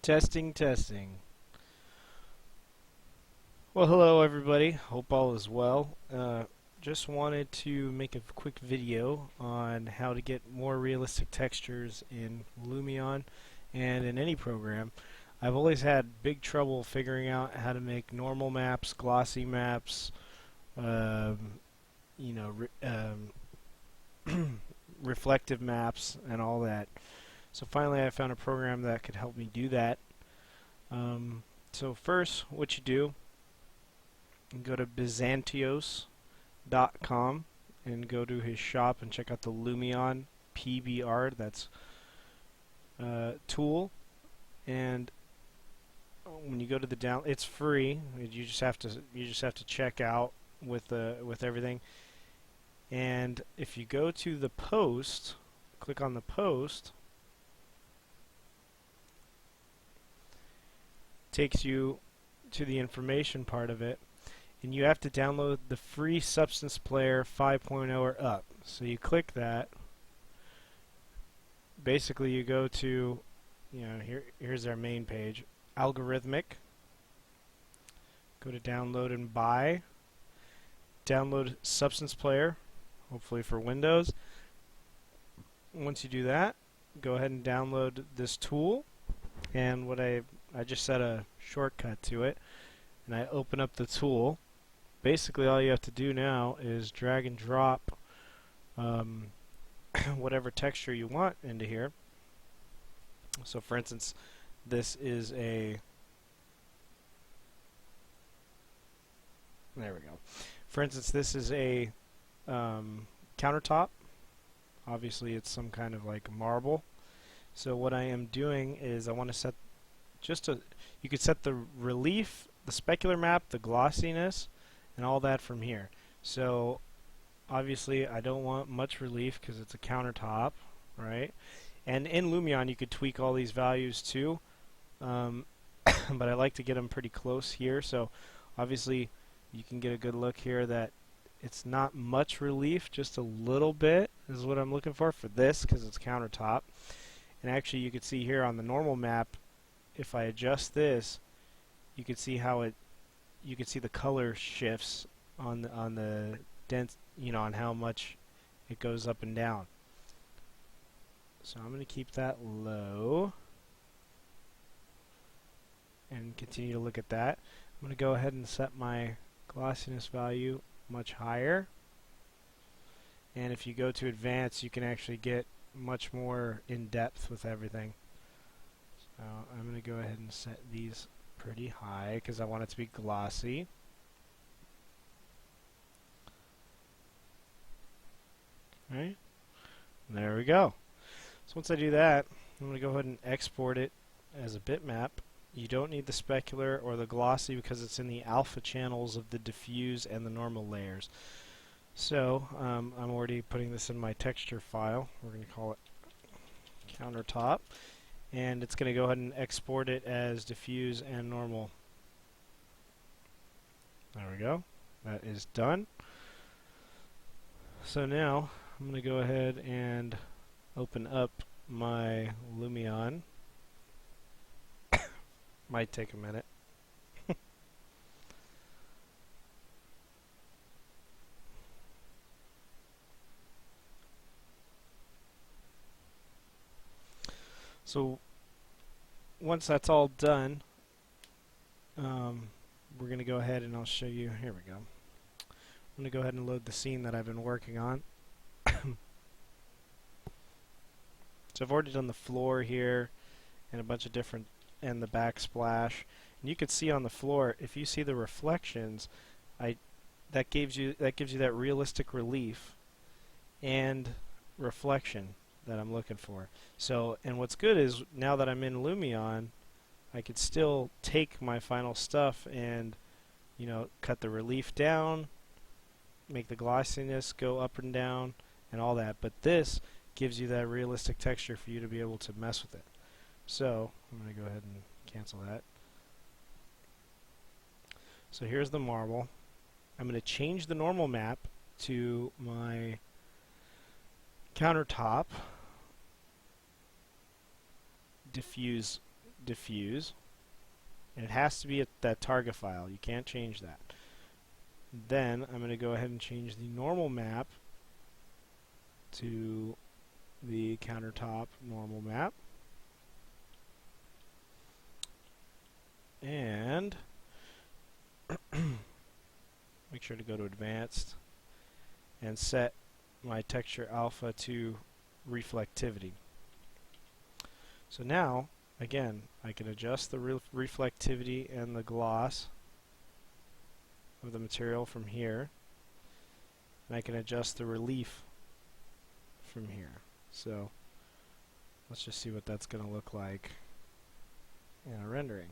Testing, testing. Well, hello everybody. Hope all is well. Just wanted to make a quick video on how to get more realistic textures in Lumion and in any program. I've always had big trouble figuring out how to make normal maps, glossy maps, um, you know, re reflective maps, and all that. So finally, I found a program that could help me do that. So first, what you do, you go to Byzantios.com and go to his shop and check out the Lumion PBR. That's tool. And when you go to the down, it's free. You just have to check out with everything. And if you go to the post, click on the post. Takes you to the information part of it, and you have to download the free Substance Player 5.0 or up. So you click that. Basically, you go to, here's our main page, algorithmic. Go to download and buy. Download Substance Player, hopefully for Windows. Once you do that, go ahead and download this tool. And what I just set a shortcut to it, and I open up the tool. Basically, all you have to do now is drag and drop whatever texture you want into here. So, for instance, this is a. There we go. For instance, this is a countertop. Obviously, it's some kind of like marble. So what I am doing is I want to set you could set the relief, the specular map, the glossiness, and all that from here. So obviously I don't want much relief because it's a countertop, right? And in Lumion you could tweak all these values too, but I like to get them pretty close here. So obviously you can get a good look here that it's not much relief, just a little bit is what I'm looking for this because it's countertop. And actually you could see here on the normal map, if I adjust this, you could see how you could see the color shifts on the dents, on how much it goes up and down. So I'm going to keep that low and continue to look at that. I'm going to go ahead and set my glossiness value much higher. And if you go to advanced, you can actually get much more in depth with everything. So I'm going to go ahead and set these pretty high because I want it to be glossy. Right? There we go. So once I do that, I'm going to go ahead and export it as a bitmap. You don't need the specular or the glossy because it's in the alpha channels of the diffuse and the normal layers. So I'm already putting this in my texture file. We're going to call it countertop, and it's going to go ahead and export it as diffuse and normal. There we go. That is done. So now I'm going to go ahead and open up my Lumion. Might take a minute. So once that's all done, we're going to go ahead and I'll show you. Here we go. I'm going to go ahead and load the scene that I've been working on. So I've already done the floor here and a bunch of different, and the backsplash. And you can see on the floor, if you see the reflections, that gives you that realistic relief and reflection that I'm looking for. So, and what's good is now that I'm in Lumion, I could still take my final stuff and, cut the relief down, make the glossiness go up and down, and all that. But this gives you that realistic texture for you to be able to mess with it. So, I'm going to go ahead and cancel that. So here's the marble. I'm going to change the normal map to my countertop diffuse diffuse, and it has to be at that target file. You can't change that. Then I'm going to go ahead and change the normal map to the countertop normal map. And make sure to go to advanced and set my texture alpha to reflectivity. So now, again, I can adjust the reflectivity and the gloss of the material from here, and I can adjust the relief from here. So let's just see what that's going to look like in a rendering.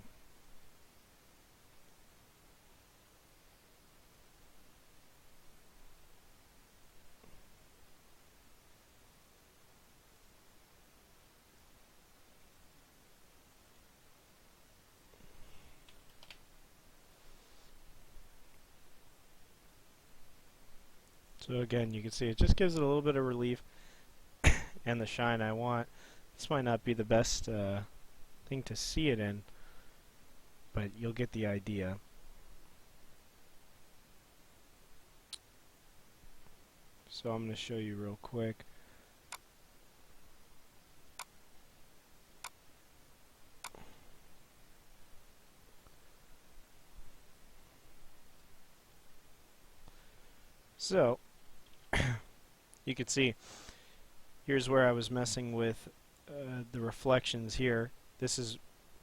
So again, you can see it just gives it a little bit of relief and the shine I want. This might not be the best thing to see it in, but you'll get the idea. So I'm going to show you real quick. So you can see here's where I was messing with the reflections here. This is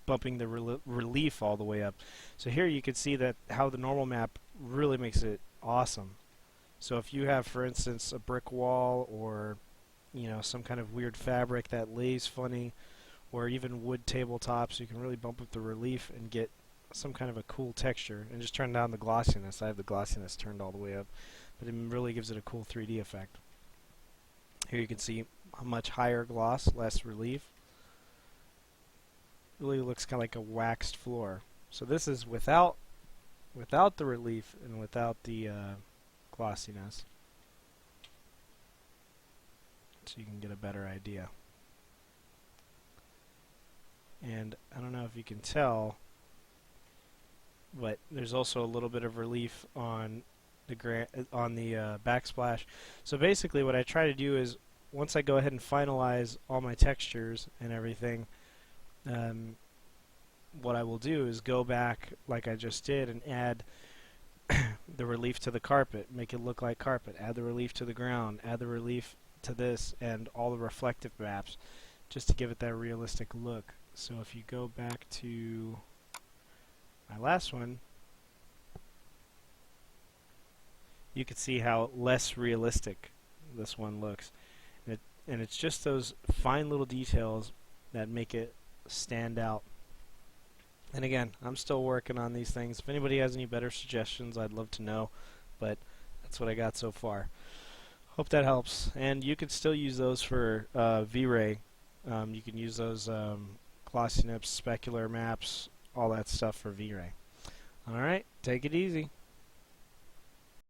bumping the relief all the way up. So here you can see that how the normal map really makes it awesome. So if you have, for instance, a brick wall, or some kind of weird fabric that lays funny, or even wood tabletops, you can really bump up the relief and get some kind of a cool texture. And just turn down the glossiness. I have the glossiness turned all the way up, but it really gives it a cool 3D effect. Here you can see a much higher gloss, less relief. Really looks kind of like a waxed floor. So this is without the relief and without the glossiness, so you can get a better idea. And I don't know if you can tell, but there's also a little bit of relief on the backsplash. So basically what I try to do is, once I go ahead and finalize all my textures and everything, what I will do is go back like I just did and add the relief to the carpet, make it look like carpet, add the relief to the ground, add the relief to this, and all the reflective maps, just to give it that realistic look. So if you go back to my last one, you can see how less realistic this one looks. And it's just those fine little details that make it stand out. And again, I'm still working on these things. If anybody has any better suggestions, I'd love to know, but that's what I got so far. Hope that helps. And you could still use those for V-Ray. You can use those glossy nips, specular maps, all that stuff for V-Ray. Alright, take it easy.